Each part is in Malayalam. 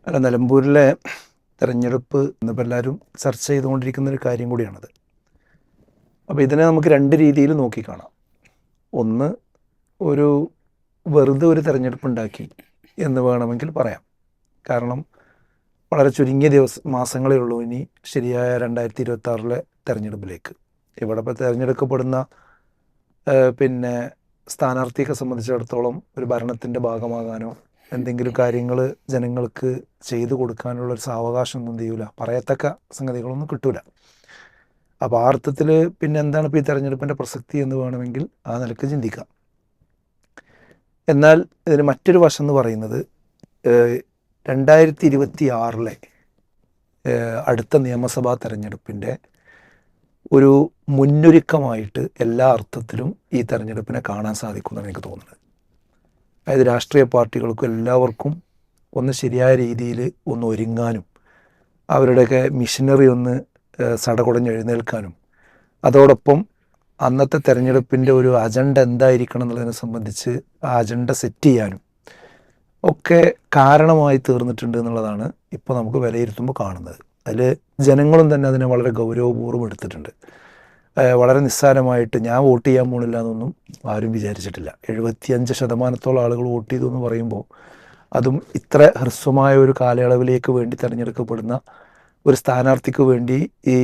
അല്ല, നിലമ്പൂരിലെ തെരഞ്ഞെടുപ്പ് ഇന്നിപ്പോൾ എല്ലാവരും ചർച്ച ചെയ്തുകൊണ്ടിരിക്കുന്ന ഒരു കാര്യം കൂടിയാണത്. അപ്പോൾ ഇതിനെ നമുക്ക് രണ്ട് രീതിയിൽ നോക്കിക്കാണാം. ഒന്ന്, ഒരു വെറുതെ ഒരു തെരഞ്ഞെടുപ്പ് ഉണ്ടാക്കി എന്ന് വേണമെങ്കിൽ പറയാം. കാരണം വളരെ ചുരുങ്ങിയ മാസങ്ങളേ ഉള്ളൂ ഇനി ശരിയായ 2026 തെരഞ്ഞെടുപ്പിലേക്ക്. ഇവിടെ ഇപ്പോൾ തിരഞ്ഞെടുക്കപ്പെടുന്ന പിന്നെ സ്ഥാനാർത്ഥിയൊക്കെ സംബന്ധിച്ചിടത്തോളം ഒരു ഭരണത്തിൻ്റെ ഭാഗമാകാനോ എന്തെങ്കിലും കാര്യങ്ങൾ ജനങ്ങൾക്ക് ചെയ്തു കൊടുക്കാനുള്ള ഒരു സാവകാശം ഒന്നും ചെയ്യൂല, പറയത്തക്ക സംഗതികളൊന്നും കിട്ടൂല. അപ്പോൾ ആ അർത്ഥത്തിൽ പിന്നെ എന്താണ് ഇപ്പോൾ ഈ തെരഞ്ഞെടുപ്പിൻ്റെ പ്രസക്തി എന്ന് വേണമെങ്കിൽ ആ നിലക്ക് ചിന്തിക്കാം. എന്നാൽ ഇതിന് മറ്റൊരു വശം എന്ന് പറയുന്നത് 2026 അടുത്ത നിയമസഭാ തെരഞ്ഞെടുപ്പിൻ്റെ ഒരു മുന്നൊരുക്കമായിട്ട് എല്ലാ അർത്ഥത്തിലും ഈ തെരഞ്ഞെടുപ്പിനെ കാണാൻ സാധിക്കുമെന്നാണ് എനിക്ക് തോന്നുന്നത്. അതായത് രാഷ്ട്രീയ പാർട്ടികൾക്കും എല്ലാവർക്കും ഒന്ന് ശരിയായ രീതിയിൽ ഒന്ന് ഒരുങ്ങാനും അവരുടെയൊക്കെ മിഷനറി ഒന്ന് സടകുടഞ്ഞ് എഴുന്നേൽക്കാനും അതോടൊപ്പം അന്നത്തെ തെരഞ്ഞെടുപ്പിൻ്റെ ഒരു അജണ്ട എന്തായിരിക്കണം എന്നുള്ളതിനെ സംബന്ധിച്ച് ആ അജണ്ട സെറ്റ് ചെയ്യാനും ഒക്കെ കാരണമായി തീർന്നിട്ടുണ്ട് എന്നുള്ളതാണ് ഇപ്പോൾ നമുക്ക് വിലയിരുത്തുമ്പോൾ കാണുന്നത്. അതിൽ ജനങ്ങളും തന്നെ അതിനെ വളരെ ഗൗരവപൂർവ്വം എടുത്തിട്ടുണ്ട്. വളരെ നിസ്സാരമായിട്ട് ഞാൻ വോട്ട് ചെയ്യാൻ പോണില്ല എന്നൊന്നും ആരും വിചാരിച്ചിട്ടില്ല. 75% ആളുകൾ വോട്ട് ചെയ്തു എന്ന് പറയുമ്പോൾ അതും ഇത്ര ഹ്രസ്വമായ ഒരു കാലയളവിലേക്ക് വേണ്ടി തിരഞ്ഞെടുക്കപ്പെടുന്ന ഒരു സ്ഥാനാർത്ഥിക്ക് വേണ്ടി ഈ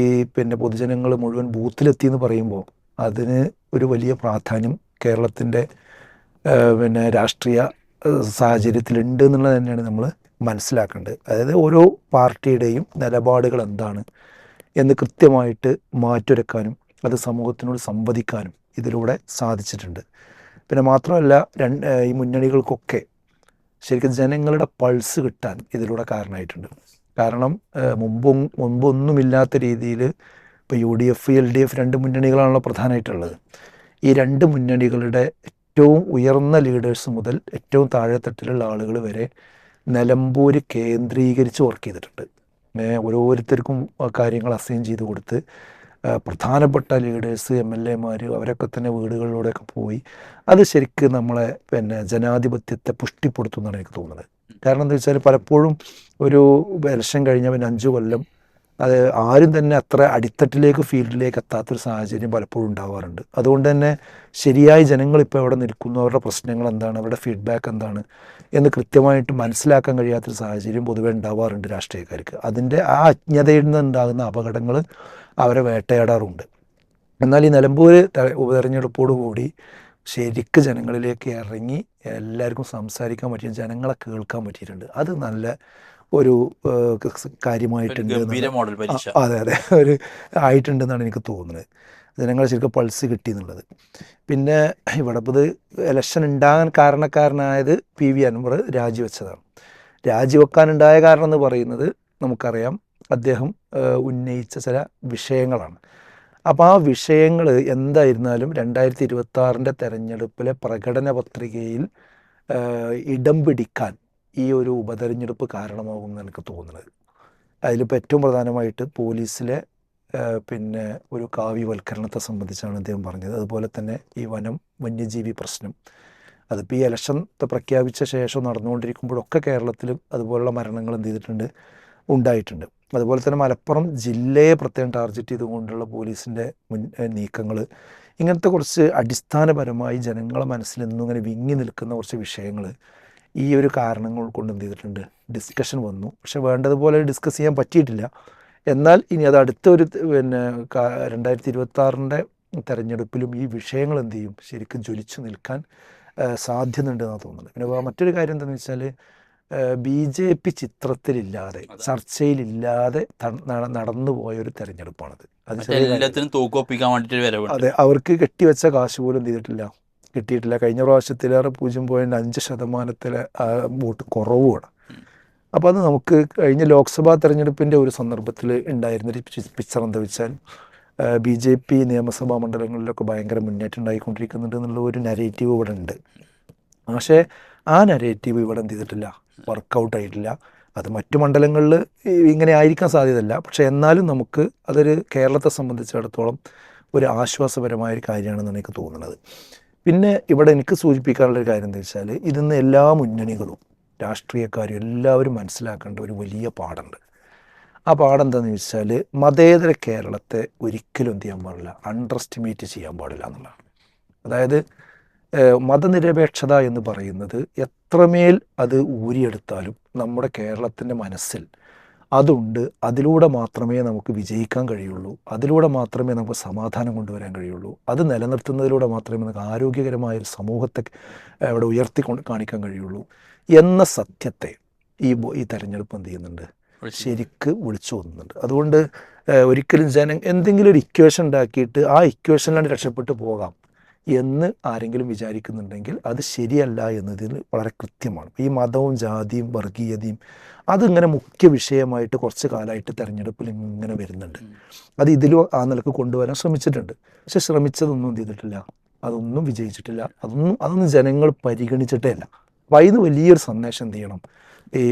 പൊതുജനങ്ങൾ മുഴുവൻ ബൂത്തിലെത്തി എന്ന് പറയുമ്പോൾ അതിന് ഒരു വലിയ പ്രാധാന്യം കേരളത്തിൻ്റെ രാഷ്ട്രീയ സാഹചര്യത്തിലുണ്ട് എന്നുള്ളത് തന്നെയാണ് നമ്മൾ മനസ്സിലാക്കേണ്ടത്. അതായത് ഓരോ പാർട്ടിയുടെയും നിലപാടുകൾ എന്താണ് എന്ന് കൃത്യമായിട്ട് മാറ്റുരക്കാനും അത് സമൂഹത്തിനോട് സംവദിക്കാനും ഇതിലൂടെ സാധിച്ചിട്ടുണ്ട്. പിന്നെ മാത്രമല്ല ഈ മുന്നണികൾക്കൊക്കെ ശരിക്കും ജനങ്ങളുടെ പൾസ് കിട്ടാൻ ഇതിലൂടെ കാരണമായിട്ടുണ്ട്. കാരണം മുമ്പൊന്നുമില്ലാത്ത രീതിയിൽ ഇപ്പോൾ UDF LDF 2 മുന്നണികളാണല്ലോ പ്രധാനമായിട്ടുള്ളത്. ഈ 2 മുന്നണികളുടെ ഏറ്റവും ഉയർന്ന ലീഡേഴ്സ് മുതൽ ഏറ്റവും താഴെത്തട്ടിലുള്ള ആളുകൾ വരെ നിലമ്പൂർ കേന്ദ്രീകരിച്ച് വർക്ക് ചെയ്തിട്ടുണ്ട്. ഓരോരുത്തർക്കും കാര്യങ്ങൾ അസൈൻ ചെയ്ത് കൊടുത്ത് പ്രധാനപ്പെട്ട ലീഡേഴ്സ് MLA അവരൊക്കെ തന്നെ വീടുകളിലൂടെയൊക്കെ പോയി അത് ശരിക്കും നമ്മളെ ജനാധിപത്യത്തെ പുഷ്ടിപ്പെടുത്തുമെന്നാണ് എനിക്ക് തോന്നുന്നത്. കാരണം എന്താ വെച്ചാൽ പലപ്പോഴും ഒരു ഇലക്ഷൻ കഴിഞ്ഞ 5 കൊല്ലം അത് ആരും തന്നെ അത്ര അടിത്തട്ടിലേക്ക് ഫീൽഡിലേക്ക് എത്താത്തൊരു സാഹചര്യം പലപ്പോഴും ഉണ്ടാവാറുണ്ട്. അതുകൊണ്ട് തന്നെ ശരിയായി ജനങ്ങളിപ്പോൾ എവിടെ നിൽക്കുന്നു, അവരുടെ പ്രശ്നങ്ങൾ എന്താണ്, അവരുടെ ഫീഡ്ബാക്ക് എന്താണ് എന്ന് കൃത്യമായിട്ട് മനസ്സിലാക്കാൻ കഴിയാത്തൊരു സാഹചര്യം പൊതുവെ ഉണ്ടാവാറുണ്ട് രാഷ്ട്രീയക്കാർക്ക്. അതിൻ്റെ ആ അജ്ഞതയിൽ നിന്നുണ്ടാകുന്ന അപകടങ്ങൾ അവരെ വേട്ടയാടാറുണ്ട്. എന്നാൽ ഈ നിലമ്പൂർ ഉപതെരഞ്ഞെടുപ്പോടുകൂടി ശരിക്ക് ജനങ്ങളിലേക്ക് ഇറങ്ങി എല്ലാവർക്കും സംസാരിക്കാൻ പറ്റിയ, ജനങ്ങളെ കേൾക്കാൻ പറ്റിയിട്ടുണ്ട്. അത് നല്ല ഒരു കാര്യമായിട്ടുണ്ട്. അതെ ഒരു ആയിട്ടുണ്ടെന്നാണ് എനിക്ക് തോന്നുന്നത്. ജനങ്ങൾ ശരിക്കും പൾസ് കിട്ടി എന്നുള്ളത്. പിന്നെ ഇവിടെ ഇപ്പോൾ ഇത് ഇലക്ഷൻ ഉണ്ടാകാൻ കാരണക്കാരനായത് PV അൻവർ രാജിവെച്ചതാണ്. രാജിവെക്കാനുണ്ടായ കാരണം എന്ന് പറയുന്നത് നമുക്കറിയാം, അദ്ദേഹം ഉന്നയിച്ച ചില വിഷയങ്ങളാണ്. അപ്പോൾ ആ വിഷയങ്ങൾ എന്തായിരുന്നാലും 2026 തെരഞ്ഞെടുപ്പിലെ പ്രകടന പത്രികയിൽ ഇടം പിടിക്കാൻ ഈ ഒരു ഉപതെരഞ്ഞെടുപ്പ് കാരണമാകുമെന്ന് എനിക്ക് തോന്നുന്നത്. അതിലിപ്പോൾ ഏറ്റവും പ്രധാനമായിട്ട് പോലീസിലെ ഒരു കാവ്യവൽക്കരണത്തെ സംബന്ധിച്ചാണ് അദ്ദേഹം പറഞ്ഞത്. അതുപോലെ തന്നെ ഈ വന്യജീവി പ്രശ്നം, അതിപ്പോൾ ഈ ഇലക്ഷൻ പ്രഖ്യാപിച്ച ശേഷം നടന്നുകൊണ്ടിരിക്കുമ്പോഴൊക്കെ കേരളത്തിൽ അതുപോലുള്ള മരണങ്ങൾ എന്ത് ചെയ്തിട്ടുണ്ട്, ഉണ്ടായിട്ടുണ്ട്. അതുപോലെ തന്നെ മലപ്പുറം ജില്ലയെ പ്രത്യേകം ടാർഗറ്റ് ചെയ്തുകൊണ്ടുള്ള പോലീസിൻ്റെ നീക്കങ്ങൾ, ഇങ്ങനത്തെ കുറച്ച് അടിസ്ഥാനപരമായി ജനങ്ങളെ മനസ്സിൽ എന്നും ഇങ്ങനെ വിങ്ങി നിൽക്കുന്ന കുറച്ച് വിഷയങ്ങൾ ഈ ഒരു കാരണങ്ങൾ കൊണ്ട് എന്ത് ചെയ്തിട്ടുണ്ട്, ഡിസ്കഷൻ വന്നു. പക്ഷെ വേണ്ടതുപോലെ ഡിസ്കസ് ചെയ്യാൻ പറ്റിയിട്ടില്ല. എന്നാൽ ഇനി അത് അടുത്തൊരു 2026 തെരഞ്ഞെടുപ്പിലും ഈ വിഷയങ്ങൾ എന്ത് ചെയ്യും, ശരിക്കും ജ്വലിച്ചു നിൽക്കാൻ സാധ്യതയുണ്ടെന്നാണ് തോന്നുന്നത്. പിന്നെ മറ്റൊരു കാര്യം എന്താണെന്ന് വെച്ചാൽ BJP ചിത്രത്തിലില്ലാതെ ചർച്ചയിലില്ലാതെ നടന്നു പോയൊരു തെരഞ്ഞെടുപ്പാണത്. അതെ, അവർക്ക് കെട്ടിവെച്ച കാശ് പോലും എന്ത് ചെയ്തിട്ടില്ല, കിട്ടിയിട്ടില്ല. കഴിഞ്ഞ പ്രാവശ്യത്തിലേറെ 0.5% വോട്ട് കുറവുമാണ്. അപ്പോൾ അത് നമുക്ക് കഴിഞ്ഞ ലോക്സഭാ തെരഞ്ഞെടുപ്പിൻ്റെ ഒരു സന്ദർഭത്തിൽ ഉണ്ടായിരുന്നൊരു പിക്ചർ എന്താ വെച്ചാൽ BJP നിയമസഭാ മണ്ഡലങ്ങളിലൊക്കെ ഭയങ്കര മുന്നേറ്റം ഉണ്ടായിക്കൊണ്ടിരിക്കുന്നുണ്ട് എന്നുള്ള ഒരു നരേറ്റീവ് ഇവിടെ ഉണ്ട്. പക്ഷേ ആ നരേറ്റീവ് ഇവിടെ എന്ത് ചെയ്തിട്ടില്ല, വർക്കൗട്ടായിട്ടില്ല. അത് മറ്റു മണ്ഡലങ്ങളിൽ ഇങ്ങനെ ആയിരിക്കാൻ സാധ്യതയില്ല. പക്ഷേ എന്നാലും നമുക്ക് അതൊരു കേരളത്തെ സംബന്ധിച്ചിടത്തോളം ഒരു ആശ്വാസപരമായൊരു കാര്യമാണെന്നാണ് എനിക്ക് തോന്നുന്നത്. പിന്നെ ഇവിടെ എനിക്ക് സൂചിപ്പിക്കാനുള്ളൊരു കാര്യം എന്താ വെച്ചാൽ ഇതിന്ന് എല്ലാ മുന്നണികളും രാഷ്ട്രീയക്കാരും എല്ലാവരും മനസ്സിലാക്കേണ്ട ഒരു വലിയ പാഠമുണ്ട്. ആ പാഠം എന്താണെന്ന് ചോദിച്ചാൽ, മതേതര കേരളത്തെ ഒരിക്കലും എന്ത് ചെയ്യാൻ പാടില്ല, അണ്ടർ എസ്റ്റിമേറ്റ് ചെയ്യാൻ പാടില്ല എന്നുള്ളതാണ്. അതായത് മതനിരപേക്ഷത എന്ന് പറയുന്നത് എത്രമേൽ അത് ഊരിയെടുത്താലും നമ്മുടെ കേരളത്തിൻ്റെ മനസ്സിൽ അതുണ്ട്. അതിലൂടെ മാത്രമേ നമുക്ക് വിജയിക്കാൻ കഴിയുള്ളൂ, അതിലൂടെ മാത്രമേ നമുക്ക് സമാധാനം കൊണ്ടുവരാൻ കഴിയുള്ളൂ, അത് നിലനിർത്തുന്നതിലൂടെ മാത്രമേ നമുക്ക് ആരോഗ്യകരമായ ഒരു സമൂഹത്തെ അവിടെ കാണിക്കാൻ കഴിയുള്ളൂ എന്ന സത്യത്തെ ഈ തെരഞ്ഞെടുപ്പ് എന്ത് ചെയ്യുന്നുണ്ട്, ശരിക്ക് വിളിച്ചു പോകുന്നുണ്ട്. അതുകൊണ്ട് ഒരിക്കലും എന്തെങ്കിലും ഒരു ഇക്വേഷൻ ഉണ്ടാക്കിയിട്ട് ആ ഇക്വേഷനിലാണ് രക്ഷപ്പെട്ടു പോകാം എന്ന് ആരെങ്കിലും വിചാരിക്കുന്നുണ്ടെങ്കിൽ അത് ശരിയല്ല എന്നതിൽ വളരെ കൃത്യമാണ്. ഈ മതവും ജാതിയും വർഗീയതയും അതിങ്ങനെ മുഖ്യ വിഷയമായിട്ട് കുറച്ച് കാലമായിട്ട് തെരഞ്ഞെടുപ്പിൽ ഇങ്ങനെ വരുന്നുണ്ട്. അത് ഇതിലും ആ നിലക്ക് കൊണ്ടുവരാൻ ശ്രമിച്ചിട്ടുണ്ട്. പക്ഷെ ശ്രമിച്ചതൊന്നും എന്ത് ചെയ്തിട്ടില്ല, അതൊന്നും വിജയിച്ചിട്ടില്ല. അതൊന്നും ജനങ്ങൾ പരിഗണിച്ചിട്ടേ അല്ല. അപ്പോൾ അതിന് വലിയൊരു സന്ദേശം എന്ത് ചെയ്യണം, ഈ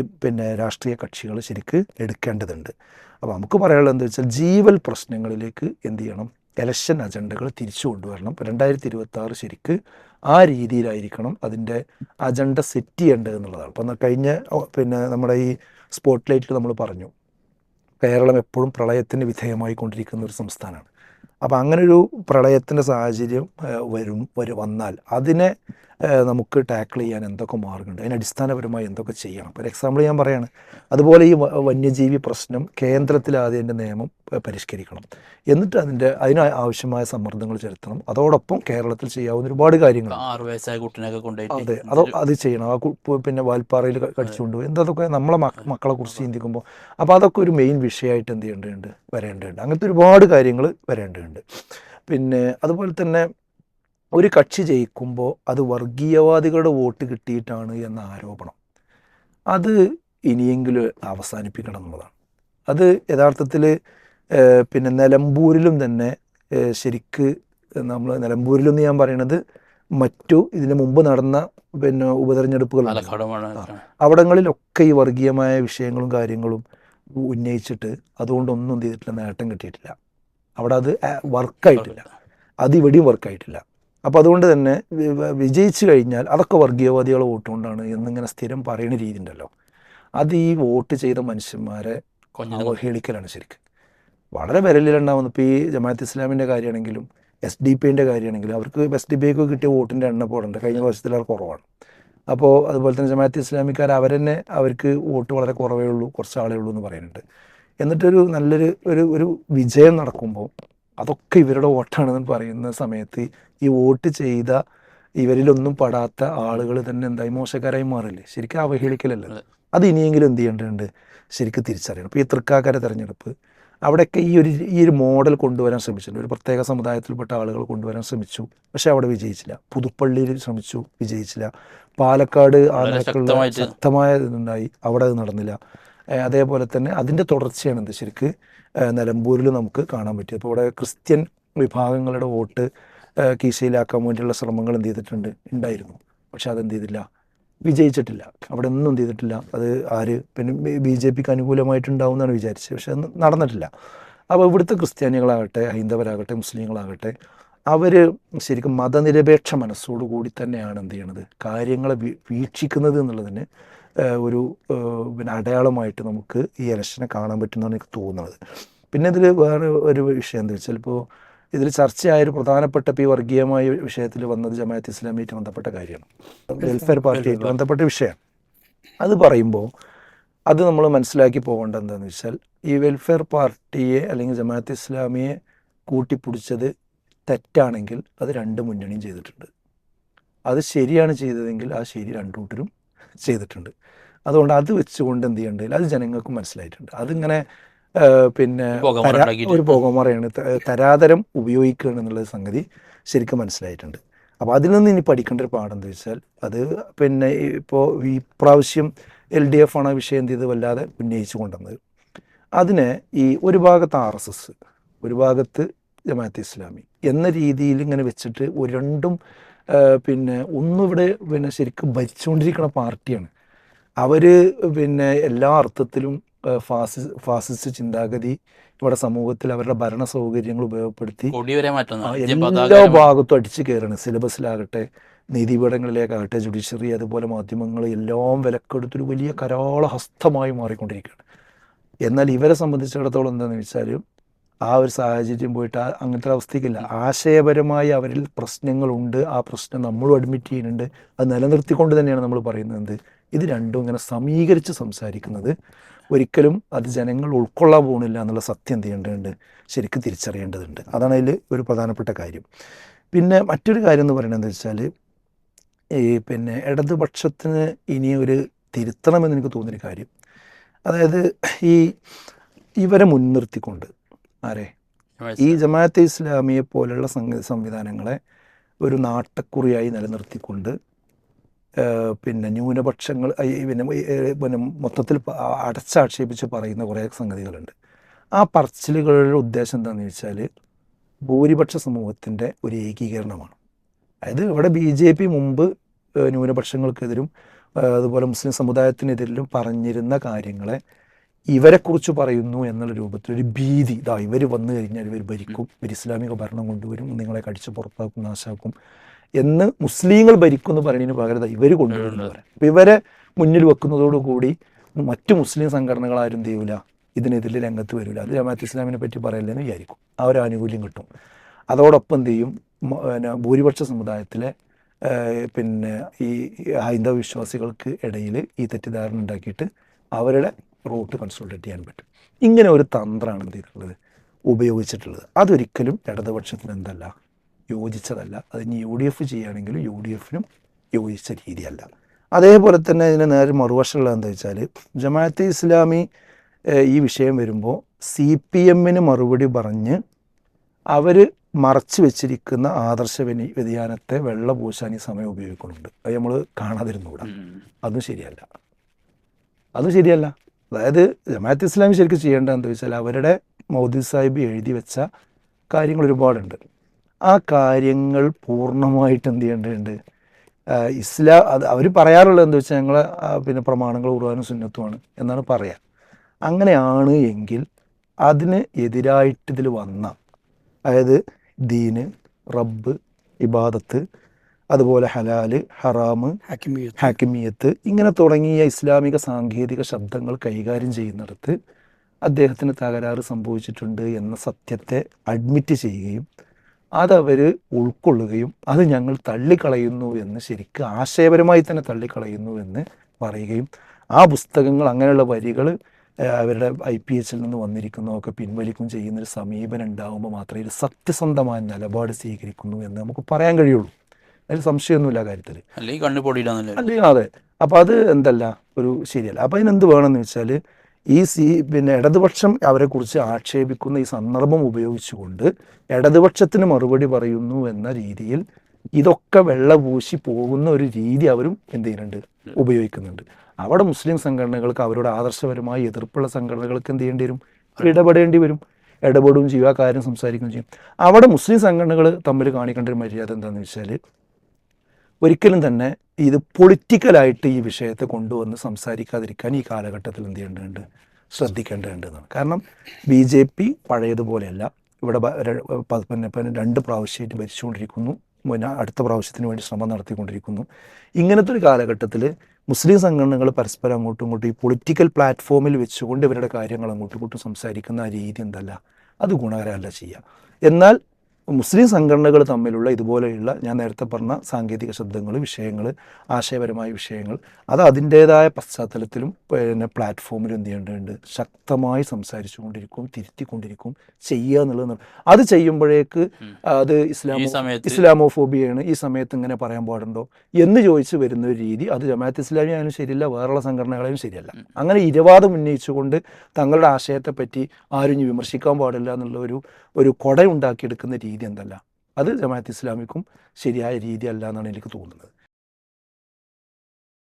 രാഷ്ട്രീയ കക്ഷികൾ ശരിക്ക് എടുക്കേണ്ടതുണ്ട്. അപ്പോൾ നമുക്ക് പറയാനുള്ളത് എന്താ വെച്ചാൽ, ജീവൽ പ്രശ്നങ്ങളിലേക്ക് എന്ത് ചെയ്യണം, എലക്ഷൻ അജണ്ടകൾ തിരിച്ചു കൊണ്ടുവരണം. 2026 ശരിക്ക് ആ രീതിയിലായിരിക്കണം അതിൻ്റെ അജണ്ട സെറ്റ് ചെയ്യേണ്ടത് എന്നുള്ളതാണ്. അപ്പം കഴിഞ്ഞ നമ്മുടെ ഈ സ്പോട്ട് ലൈറ്റിൽ നമ്മൾ പറഞ്ഞു, കേരളം എപ്പോഴും പ്രളയത്തിന് വിധേയമായി കൊണ്ടിരിക്കുന്ന ഒരു സംസ്ഥാനമാണ്. അപ്പോൾ അങ്ങനൊരു പ്രളയത്തിൻ്റെ സാഹചര്യം വന്നാൽ അതിനെ നമുക്ക് ടാക്കിൾ ചെയ്യാൻ എന്തൊക്കെ മാർഗമുണ്ട്, അതിനടിസ്ഥാനപരമായി എന്തൊക്കെ ചെയ്യണം. ഒരു എക്സാമ്പിൾ ഞാൻ പറയാണ്. അതുപോലെ ഈ വന്യജീവി പ്രശ്നം കേന്ദ്രത്തിൽ ആദ്യം അതിൻ്റെ നിയമം പരിഷ്കരിക്കണം, എന്നിട്ട് അതിന് ആവശ്യമായ സമ്മർദ്ദങ്ങൾ ചെലുത്തണം. അതോടൊപ്പം കേരളത്തിൽ ചെയ്യാവുന്ന ഒരുപാട് കാര്യങ്ങൾ, 6 വയസ്സായ കുട്ടീനൊക്കെ കൊണ്ടുപോയി അതെ അത് ചെയ്യണം. വാൽപ്പാറയിൽ കടിച്ചുകൊണ്ട് എന്തൊക്കെ നമ്മളെ മക്കളെ കുറിച്ച് ചിന്തിക്കുമ്പോൾ അപ്പോൾ അതൊക്കെ ഒരു മെയിൻ വിഷയമായിട്ട് എന്ത് ചെയ്യേണ്ടതുണ്ട്, വരേണ്ടതുണ്ട്. അങ്ങനത്തെ ഒരുപാട് കാര്യങ്ങൾ വരേണ്ടതുണ്ട്. അതുപോലെ തന്നെ ഒരു കക്ഷി ജയിക്കുമ്പോൾ അത് വർഗീയവാദികളുടെ വോട്ട് കിട്ടിയിട്ടാണ് എന്ന ആരോപണം, അത് ഇനിയെങ്കിലും അവസാനിപ്പിക്കണം എന്നുള്ളതാണ്. അത് യഥാർത്ഥത്തിൽ നിലമ്പൂരിലും തന്നെ ശരിക്ക് നമ്മൾ നിലമ്പൂരിലെന്ന് ഞാൻ പറയണത് മറ്റു ഇതിന് മുമ്പ് നടന്ന ഉപതെരഞ്ഞെടുപ്പുകൾ അവിടങ്ങളിലൊക്കെ ഈ വർഗീയമായ വിഷയങ്ങളും കാര്യങ്ങളും ഉന്നയിച്ചിട്ട് അതുകൊണ്ടൊന്നും എന്ത് ചെയ്തിട്ടില്ല, നേട്ടം കിട്ടിയിട്ടില്ല. അവിടെ അത് വർക്കായിട്ടില്ല, അതിവിടെയും വർക്കായിട്ടില്ല. അപ്പോൾ അതുകൊണ്ട് തന്നെ വിജയിച്ചു കഴിഞ്ഞാൽ അതൊക്കെ വർഗീയവാദികളെ വോട്ട് കൊണ്ടാണ് എന്നിങ്ങനെ സ്ഥിരം പറയുന്ന രീതി ഉണ്ടല്ലോ, അത് ഈ വോട്ട് ചെയ്ത മനുഷ്യന്മാരെ അവഹേളിക്കലാണ് ശരിക്കും. വളരെ വിരലിലുണ്ടാവുന്നു. ഇപ്പോൾ ഈ ജമാഅത്ത് ഇസ്ലാമിൻ്റെ കാര്യമാണെങ്കിലും SDP കാര്യമാണെങ്കിലും അവർക്ക് SDP കിട്ടിയ വോട്ടിൻ്റെ എണ്ണം പോടുണ്ട്, കഴിഞ്ഞ വർഷത്തിലേറെ കുറവാണ്. അപ്പോൾ അതുപോലെ തന്നെ ജമാഅത്ത് ഇസ്ലാമിക്കാർ അവർക്ക് വോട്ട് വളരെ കുറവേ ഉള്ളൂ, കുറച്ച് ആളേ ഉള്ളൂ എന്ന് പറയുന്നുണ്ട്. എന്നിട്ടൊരു നല്ലൊരു ഒരു വിജയം നടക്കുമ്പോൾ അതൊക്കെ ഇവരുടെ വോട്ടാണെന്ന് പറയുന്ന സമയത്ത് ഈ വോട്ട് ചെയ്ത ഇവരിലൊന്നും പെടാത്ത ആളുകൾ തന്നെ എന്തായി മോശക്കാരായി മാറില്ലേ, ശരിക്കും അവഹേളിക്കലല്ലേ. അത് ഇനിയെങ്കിലും എന്ത് ചെയ്യേണ്ടതുണ്ട്, ശരിക്കും തിരിച്ചറിയണം. ഇപ്പോൾ ഈ തൃക്കാക്കര തെരഞ്ഞെടുപ്പ് അവിടെയൊക്കെ ഈ ഒരു മോഡൽ കൊണ്ടുവരാൻ ശ്രമിച്ചിട്ടുണ്ട്. ഒരു പ്രത്യേക സമുദായത്തിൽപ്പെട്ട ആളുകൾ കൊണ്ടുവരാൻ ശ്രമിച്ചു, പക്ഷെ അവിടെ വിജയിച്ചില്ല. പുതുപ്പള്ളിയിൽ ശ്രമിച്ചു, വിജയിച്ചില്ല. പാലക്കാട് ആ നിലക്കുള്ള ശക്തമായ ഇതുണ്ടായി, അവിടെ അത് നടന്നില്ല. അതേപോലെ തന്നെ അതിൻ്റെ തുടർച്ചയാണ് ശരിക്ക് നിലമ്പൂരിൽ നമുക്ക് കാണാൻ പറ്റിയത്. അപ്പോൾ ഇവിടെ ക്രിസ്ത്യൻ വിഭാഗങ്ങളുടെ വോട്ട് കീശയിലാക്കാൻ വേണ്ടിയുള്ള ശ്രമങ്ങൾ എന്ത് ചെയ്തിട്ടുണ്ട്, ഉണ്ടായിരുന്നു. പക്ഷെ അതെന്ത് ചെയ്തില്ല, വിജയിച്ചിട്ടില്ല. അവിടെ ഒന്നും എന്ത് ചെയ്തിട്ടില്ല. അത് BJPക്ക് അനുകൂലമായിട്ടുണ്ടാവും എന്നാണ് വിചാരിച്ചത്, പക്ഷെ അത് നടന്നിട്ടില്ല. അപ്പോൾ ഇവിടുത്തെ ക്രിസ്ത്യാനികളാകട്ടെ, ഹൈന്ദവരാകട്ടെ, മുസ്ലിങ്ങളാകട്ടെ, അവർ ശരിക്കും മതനിരപേക്ഷ മനസ്സോടുകൂടി തന്നെയാണ് എന്ത് ചെയ്യണത്, കാര്യങ്ങളെ വീക്ഷിക്കുന്നത് എന്നുള്ളതിന് ഒരു അടയാളമായിട്ട് നമുക്ക് ഈ ഇലക്ഷനെ കാണാൻ പറ്റുമെന്നാണ് എനിക്ക് തോന്നുന്നത്. പിന്നെ ഇതിൽ വേറെ ഒരു വിഷയം എന്താ വെച്ചാൽ, ഇപ്പോൾ ഇതിൽ ചർച്ചയായൊരു പ്രധാനപ്പെട്ട ഈ വർഗീയമായ വിഷയത്തിൽ വന്നത് ജമാഅത്ത് ഇസ്ലാമിയായിട്ട് ബന്ധപ്പെട്ട കാര്യമാണ്, വെൽഫെയർ പാർട്ടിയായിട്ട് ബന്ധപ്പെട്ട വിഷയമാണ്. അത് പറയുമ്പോൾ അത് നമ്മൾ മനസ്സിലാക്കി പോകേണ്ടത് എന്താണെന്ന് വെച്ചാൽ, ഈ വെൽഫെയർ പാർട്ടിയെ അല്ലെങ്കിൽ ജമാഅത്ത് ഇസ്ലാമിയെ കൂട്ടിപ്പിടിച്ചത് തെറ്റാണെങ്കിൽ അത് രണ്ട് മുന്നണിയും ചെയ്തിട്ടുണ്ട്. അത് ശരിയാണ് ചെയ്തതെങ്കിൽ ആ ശരി രണ്ടു കൂട്ടരും ചെയ്തിട്ടുണ്ട്. അതുകൊണ്ട് അത് വെച്ചുകൊണ്ട് എന്ത് ചെയ്യേണ്ടതില്ല, അത് ജനങ്ങൾക്കും മനസ്സിലായിട്ടുണ്ട്. അതിങ്ങനെ ഒരു പുകമറയാണ്, തരാതരം ഉപയോഗിക്കുകയാണ് എന്നുള്ള സംഗതി ശരിക്കും മനസ്സിലായിട്ടുണ്ട്. അപ്പോൾ അതിൽ നിന്ന് ഇനി പഠിക്കേണ്ട ഒരു പാഠം എന്താ വെച്ചാൽ, അത് ഇപ്പോൾ ഈ പ്രാവശ്യം LDF ആണ് വിഷയം എന്ത് ചെയ്ത് വല്ലാതെ ഉന്നയിച്ചു കൊണ്ടുവന്നത്. അതിനെ ഈ ഒരു ഭാഗത്ത് RSS, ഒരു ഭാഗത്ത് ജമാഅത്ത് ഇസ്ലാമി എന്ന രീതിയിൽ ഇങ്ങനെ വെച്ചിട്ട് രണ്ടും ഒന്നും ഇവിടെ ശരിക്കും ഭരിച്ചുകൊണ്ടിരിക്കുന്ന പാർട്ടിയാണ്. അവർ എല്ലാ അർത്ഥത്തിലും ഫാസിസ്റ്റ് ചിന്താഗതി ഇവിടെ സമൂഹത്തിൽ അവരുടെ ഭരണ സൗകര്യങ്ങൾ ഉപയോഗപ്പെടുത്തി എല്ലാ ഭാഗത്തും അടിച്ചു കയറാണ്. സിലബസിലാകട്ടെ, നീതിപീഠങ്ങളിലേക്കാകട്ടെ ജുഡീഷ്യറി അതുപോലെ മാധ്യമങ്ങൾ എല്ലാം വിലക്കെടുത്തൊരു വലിയ കരാളഹസ്തമായി മാറിക്കൊണ്ടിരിക്കുകയാണ്. എന്നാൽ ഇവരെ സംബന്ധിച്ചിടത്തോളം എന്താണെന്ന് വെച്ചാൽ ആ ഒരു സാഹചര്യം പോയിട്ട് അങ്ങനത്തെ അവസ്ഥയ്ക്കില്ല. ആശയപരമായി അവരിൽ പ്രശ്നങ്ങളുണ്ട്, ആ പ്രശ്നം നമ്മളും അഡ്മിറ്റ് ചെയ്യുന്നുണ്ട്. അത് നിലനിർത്തിക്കൊണ്ട് തന്നെയാണ് നമ്മൾ പറയുന്നത്. ഇത് രണ്ടും ഇങ്ങനെ സമീകരിച്ച് സംസാരിക്കുന്നത് ഒരിക്കലും അത് ജനങ്ങൾ ഉൾക്കൊള്ളാൻ പോകുന്നില്ല എന്നുള്ള സത്യം എന്ത് ചെയ്യേണ്ടതുണ്ട്, ശരിക്കും തിരിച്ചറിയേണ്ടതുണ്ട്. അതാണ് അതിൽ ഒരു പ്രധാനപ്പെട്ട കാര്യം. പിന്നെ മറ്റൊരു കാര്യം എന്ന് പറയുന്നത് എന്താ വെച്ചാൽ പിന്നെ ഇടതുപക്ഷത്തിന് ഇനി ഒരു തിരുത്തണമെന്ന് എനിക്ക് തോന്നിയൊരു കാര്യം, അതായത് ഇവരെ മുൻനിർത്തിക്കൊണ്ട് ഈ ജമാഅത്തെ ഇസ്ലാമിയെ പോലുള്ള സംവിധാനങ്ങളെ ഒരു നാട്ടക്കുറിയായി നിലനിർത്തിക്കൊണ്ട് പിന്നെ ന്യൂനപക്ഷങ്ങൾ പിന്നെ മൊത്തത്തിൽ അടച്ചാക്ഷേപിച്ച് പറയുന്ന കുറേ സംഗതികളുണ്ട്. ആ പറച്ചിലുകളുടെ ഉദ്ദേശം എന്താണെന്ന് വെച്ചാൽ ഭൂരിപക്ഷ സമൂഹത്തിൻ്റെ ഒരു ഏകീകരണമാണ്. അതായത് ഇവിടെ BJP മുമ്പ് ന്യൂനപക്ഷങ്ങൾക്കെതിരും അതുപോലെ മുസ്ലിം സമുദായത്തിനെതിരിലും പറഞ്ഞിരുന്ന കാര്യങ്ങളെ ഇവരെക്കുറിച്ച് പറയുന്നു എന്നുള്ള രൂപത്തിലൊരു ഭീതി, ഇവർ വന്നു കഴിഞ്ഞാൽ ഇവർ ഭരിക്കും, ഇവർ ഇസ്ലാമിക ഭരണം കൊണ്ടുവരും, നിങ്ങളെ കടിച്ച് പുറത്താക്കും, നാശാക്കും എന്ന് മുസ്ലിങ്ങൾ ഭരിക്കും എന്ന് പറയുന്നതിന് പകരം ഇവർ കൊണ്ടുവരുന്നവരെ. അപ്പോൾ ഇവരെ മുന്നിൽ വെക്കുന്നതോടുകൂടി മറ്റു മുസ്ലിം സംഘടനകളാരും എന്ത് ചെയ്യൂല, ഇതിനെതിരെ രംഗത്ത് വരില്ല. അത് ജമാഅത്ത് ഇസ്ലാമിനെ പറ്റി പറയല്ലെന്ന് വിചാരിക്കും, ആ ഒരു ആനുകൂല്യം കിട്ടും. അതോടൊപ്പം എന്ത് ചെയ്യും, പിന്നെ ഭൂരിപക്ഷ സമുദായത്തിലെ പിന്നെ ഈ ഹൈന്ദവ വിശ്വാസികൾക്ക് ഇടയിൽ ഈ തെറ്റിദ്ധാരണ ഉണ്ടാക്കിയിട്ട് അവരുടെ റൂട്ട് കൺസോൾട്ടേറ്റ് ചെയ്യാൻ പറ്റും. ഇങ്ങനെ ഒരു തന്ത്രമാണ് എന്ത് ചെയ്തിട്ടുള്ളത്, ഉപയോഗിച്ചിട്ടുള്ളത്. അതൊരിക്കലും ഇടതുപക്ഷത്തിന് എന്തല്ല, യോജിച്ചതല്ല. അതിന് UDF ചെയ്യുകയാണെങ്കിലും UDFനും യോജിച്ച രീതിയല്ല. അതേപോലെ തന്നെ ഇതിന് നേരെ മറുവശമുള്ള എന്താ വെച്ചാൽ ജമാഅത്തെ ഇസ്ലാമി ഈ വിഷയം വരുമ്പോൾ CPMന് മറുപടി പറഞ്ഞ് അവർ മറച്ചു വെച്ചിരിക്കുന്ന ആദർശ വ്യതിയാനത്തെ വെള്ളപൂശാൻ ഈ സമയം ഉപയോഗിക്കുന്നുണ്ട്. അത് നമ്മൾ കാണാതിരുന്നുകൂടാ. അതും ശരിയല്ല, അതും ശരിയല്ല. അതായത് ജമാഅത്ത് ഇസ്ലാമി ശരിക്കും ചെയ്യേണ്ടത് എന്താ വെച്ചാൽ അവരുടെ മൗദൂദ് സാഹിബ് എഴുതി വെച്ച കാര്യങ്ങൾ ഒരുപാടുണ്ട്. ആ കാര്യങ്ങൾ പൂർണ്ണമായിട്ട് എന്ത് ചെയ്യേണ്ടതുണ്ട്, അത് അവർ പറയാറുള്ളത് എന്താ വെച്ചാൽ ഞങ്ങളെ പിന്നെ പ്രമാണങ്ങൾ ഖുർആനും സുന്നത്തുമാണ് എന്നാണ് പറയുക. അങ്ങനെയാണ് എങ്കിൽ അതിന് എതിരായിട്ട് ഇതിൽ വന്ന, അതായത് ദീന്, റബ്ബ്, ഇബാദത്ത്, അതുപോലെ ഹലാല്, ഹറാമ്, ഹാക്കിമിയത്ത് ഇങ്ങനെ തുടങ്ങിയ ഇസ്ലാമിക സാങ്കേതിക ശബ്ദങ്ങൾ കൈകാര്യം ചെയ്യുന്നിടത്ത് അദ്ദേഹത്തിന് തകരാറ് സംഭവിച്ചിട്ടുണ്ട് എന്ന സത്യത്തെ അഡ്മിറ്റ് ചെയ്യുകയും അതവർ ഉൾക്കൊള്ളുകയും അത് ഞങ്ങൾ തള്ളിക്കളയുന്നു എന്ന് ശരിക്കും ആശയപരമായി തന്നെ തള്ളിക്കളയുന്നു എന്ന് പറയുകയും ആ പുസ്തകങ്ങൾ അങ്ങനെയുള്ള വരികൾ അവരുടെ IPHൽ നിന്ന് വന്നിരിക്കുന്നതൊക്കെ പിൻവലിക്കും ചെയ്യുന്നൊരു സമീപനം ഉണ്ടാകുമ്പോൾ മാത്രമേ ഇത് സത്യസന്ധമായ നിലപാട് സ്വീകരിക്കുന്നു എന്ന് നമുക്ക് പറയാൻ കഴിയുള്ളൂ. അതിൽ സംശയമൊന്നുമില്ല കാര്യത്തിൽ. അല്ലെങ്കിൽ അതെ. അപ്പോൾ അത് എന്തല്ല, ഒരു ശരിയല്ല. അപ്പോൾ അതിനെന്ത് വേണമെന്ന് വെച്ചാൽ പിന്നെ ഇടതുപക്ഷം അവരെക്കുറിച്ച് ആക്ഷേപിക്കുന്ന ഈ സന്ദർഭം ഉപയോഗിച്ചുകൊണ്ട് ഇടതുപക്ഷത്തിന് മറുപടി പറയുന്നു എന്ന രീതിയിൽ ഇതൊക്കെ വെള്ളപൂശി പോകുന്ന ഒരു രീതി അവരും എന്ത് ചെയ്യുന്നുണ്ട്, ഉപയോഗിക്കുന്നുണ്ട്. അവിടെ മുസ്ലിം സംഘടനകൾക്ക് അവരുടെ ആദർശപരമായി എതിർപ്പുള്ള സംഘടനകൾക്ക് എന്ത് ചെയ്യേണ്ടി വരും, ഇടപെടേണ്ടി വരും. ഇടപെടുകയും ചെയ്യും, ആ കാര്യം സംസാരിക്കുകയും ചെയ്യും. അവിടെ മുസ്ലിം സംഘടനകൾ തമ്മിൽ കാണിക്കേണ്ട ഒരു മര്യാദ എന്താണെന്ന് വെച്ചാൽ ഒരിക്കലും തന്നെ ഇത് പൊളിറ്റിക്കലായിട്ട് ഈ വിഷയത്തെ കൊണ്ടുവന്ന് സംസാരിക്കാതിരിക്കാൻ ഈ കാലഘട്ടത്തിൽ എന്ത് ചെയ്യേണ്ടതുണ്ട്, ശ്രദ്ധിക്കേണ്ടതുണ്ടെന്നാണ്. കാരണം BJP പഴയതുപോലെയല്ല. ഇവിടെ 2 പ്രാവശ്യമായിട്ട് ഭരിച്ചുകൊണ്ടിരിക്കുന്നു, പിന്നെ അടുത്ത പ്രാവശ്യത്തിന് വേണ്ടി ശ്രമം നടത്തിക്കൊണ്ടിരിക്കുന്നു. ഇങ്ങനത്തെ ഒരു കാലഘട്ടത്തിൽ മുസ്ലിം സംഘടനകൾ പരസ്പരം അങ്ങോട്ടും ഇങ്ങോട്ടും ഈ പൊളിറ്റിക്കൽ പ്ലാറ്റ്ഫോമിൽ വെച്ചുകൊണ്ട് ഇവരുടെ കാര്യങ്ങൾ അങ്ങോട്ടും ഇങ്ങോട്ടും സംസാരിക്കുന്ന ആ രീതി എന്തല്ല, അത് ഗുണകരമല്ല ചെയ്യുക. എന്നാൽ മുസ്ലിം സംഘടനകൾ തമ്മിലുള്ള ഇതുപോലെയുള്ള ഞാൻ നേരത്തെ പറഞ്ഞ സാങ്കേതിക ശബ്ദങ്ങൾ, വിഷയങ്ങൾ, ആശയപരമായ വിഷയങ്ങൾ അത് അതിൻ്റേതായ പശ്ചാത്തലത്തിലും പിന്നെ പ്ലാറ്റ്ഫോമിലും എന്ത് ചെയ്യേണ്ടതുണ്ട്, ശക്തമായി സംസാരിച്ചു കൊണ്ടിരിക്കും, തിരുത്തിക്കൊണ്ടിരിക്കും ചെയ്യുക എന്നുള്ളത്. അത് ചെയ്യുമ്പോഴേക്ക് അത് ഇസ്ലാമോഫോബിയാണ്, ഈ സമയത്ത് ഇങ്ങനെ പറയാൻ പാടുണ്ടോ എന്ന് ചോദിച്ച് വരുന്ന ഒരു രീതി അത് ജമാഅത്ത് ഇസ്ലാമി ആയാലും ശരിയല്ല, വേറെയുള്ള സംഘടനകളായാലും ശരിയല്ല. അങ്ങനെ ഇരവാദം ഉന്നയിച്ചുകൊണ്ട് തങ്ങളുടെ ആശയത്തെപ്പറ്റി ആരും വിമർശിക്കാൻ പാടില്ല എന്നുള്ള ഒരു കൊട ഉണ്ടാക്കിയെടുക്കുന്ന രീതി എന്തല്ല, അത് ജമാഅത്ത് ഇസ്ലാമിക്കും ശരിയായ രീതി അല്ല എന്നാണ് എനിക്ക് തോന്നുന്നത്.